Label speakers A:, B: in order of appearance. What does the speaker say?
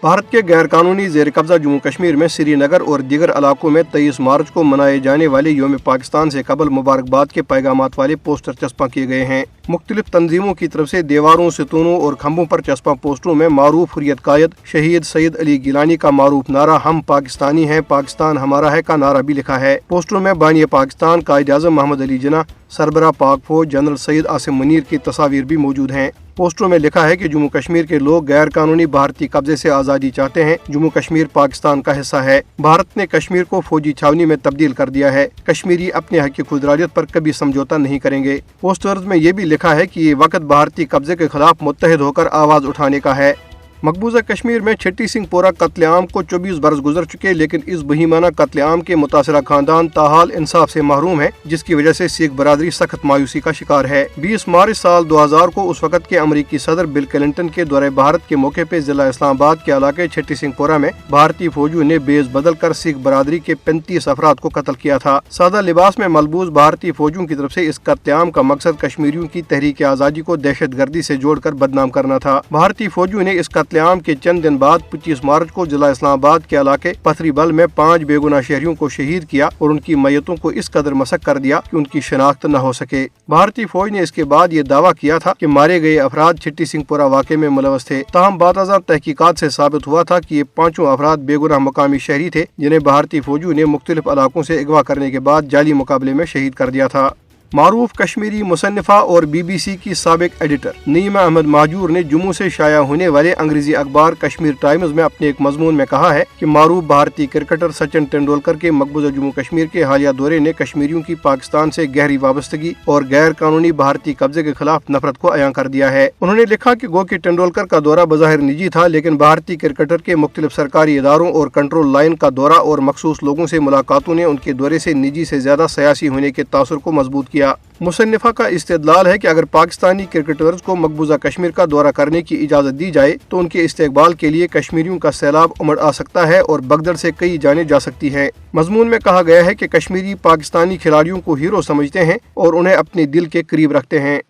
A: भारत के गैर कानूनी ज़ेर कब्जा जम्मू कश्मीर में श्री नगर और दीगर इलाकों में 23 मार्च को मनाए जाने वाले योम पाकिस्तान से कबल मुबारकबाद के पैगामात वाले पोस्टर चस्पा किए गए हैं। मुख्तलिफ तंजीमों की तरफ से दीवारों, सितूनों और खम्बों पर चस्पा पोस्टरों में मारूफ हुर्रियत कायद शहीद सैयद अली गिलानी का मारूफ नारा हम पाकिस्तानी हैं, पाकिस्तान हमारा है का नारा भी लिखा है। पोस्टरों में बानी पाकिस्तान कायद आज़म मोहम्मद अली जिन्ना, सरबराह पाक फौज जनरल सैयद आसिम मुनीर की तस्वीर भी मौजूद हैं। पोस्टरों में लिखा है कि जम्मू कश्मीर के लोग गैर कानूनी भारतीय कब्जे से आज़ादी चाहते हैं। जम्मू कश्मीर पाकिस्तान का हिस्सा है। भारत ने कश्मीर को फौजी छावनी में तब्दील कर दिया है। कश्मीरी अपने हक की खुदरारियत पर कभी समझौता नहीं करेंगे। पोस्टर्स में ये भी लिखा है कि ये वक्त भारतीय कब्जे के खिलाफ मुत्तहिद होकर आवाज़ उठाने का है। मकबूजा कश्मीर में छठी सिंहपोरा कत्लेआम को 24 बरस गुजर चुके, लेकिन इस बहीमाना कत्लेआम के मुतासरा खानदान ताहाल इंसाफ से महरूम है, जिसकी वजह से सिख बरादरी सख्त मायूसी का शिकार है। 20 मार्च साल 2000 को उस वक्त के अमरीकी सदर बिल क्लिंटन के दौरे भारत के मौके पे जिला इस्लामाबाद के इलाके छठी सिंहपोरा में भारतीय फौजियों ने बेस बदल कर सिख बरादरी के 35 अफराद को कत्ल किया था। सादा लिबास में मलबूस भारतीय फौजियों की तरफ से इस कत्लेआम का मकसद कश्मीरियों की तहरीक आज़ादी को दहशत गर्दी से जोड़कर बदनाम करना था। भारतीय फौजियों ने इस कत्लेआम के चंद दिन बाद 25 मार्च को जिला इस्लामाबाद के इलाके पथरीबल में 5 बेगुनाह शहरियों को शहीद किया और उनकी मैयतों को इस कदर मसक कर दिया कि उनकी शनाख्त न हो सके। भारतीय फौज ने इसके बाद ये दावा किया था कि मारे गए अफराद छठी सिंहपोरा वाक़े में मुलव्वस थे। ताहम बातज़ा तहकीकात से साबित हुआ था कि ये 5 अफराद बेगुनाह मकामी शहरी थे, जिन्हें भारतीय फौजियों ने मुख्तलिफ इलाकों से अगवा करने के बाद जाली मुकाबले में शहीद कर दिया था। मारूफ कश्मीरी मुसन्निफा और BBC की साबिक एडिटर नईमा अहमद महजूर ने जम्मू से शाया होने वाले अंग्रेजी अखबार कश्मीर टाइम्स में अपने एक मजमून में कहा है कि मारूफ भारतीय क्रिकेटर सचिन तेंदुलकर के मकबूजा जम्मू कश्मीर के हालिया दौरे ने कश्मीरियों की पाकिस्तान से गहरी वाबस्तगी और गैर कानूनी भारतीय कब्जे के खिलाफ नफरत को अयां कर दिया है। उन्होंने लिखा कि गो कि तेंदुलकर का दौरा बज़ाहिर निजी था, लेकिन भारतीय क्रिकेटर के मुख्तलिफ सरकारी इदारों और कंट्रोल लाइन का दौरा और मखसूस लोगों से मुलाकातों ने उनके दौरे से निजी से ज्यादा सियासी होने के तासुर को मजबूत किया। मुसन्निफा का इस्तेदलाल है कि अगर पाकिस्तानी क्रिकेटर्स को मकबूजा कश्मीर का दौरा करने की इजाज़त दी जाए तो उनके इस्तेकबाल के लिए कश्मीरियों का सैलाब उमड़ आ सकता है और बगदड़ से कई जाने जा सकती हैं। मजमून में कहा गया है कि कश्मीरी पाकिस्तानी खिलाड़ियों को हीरो समझते हैं और उन्हें अपने दिल के करीब रखते हैं।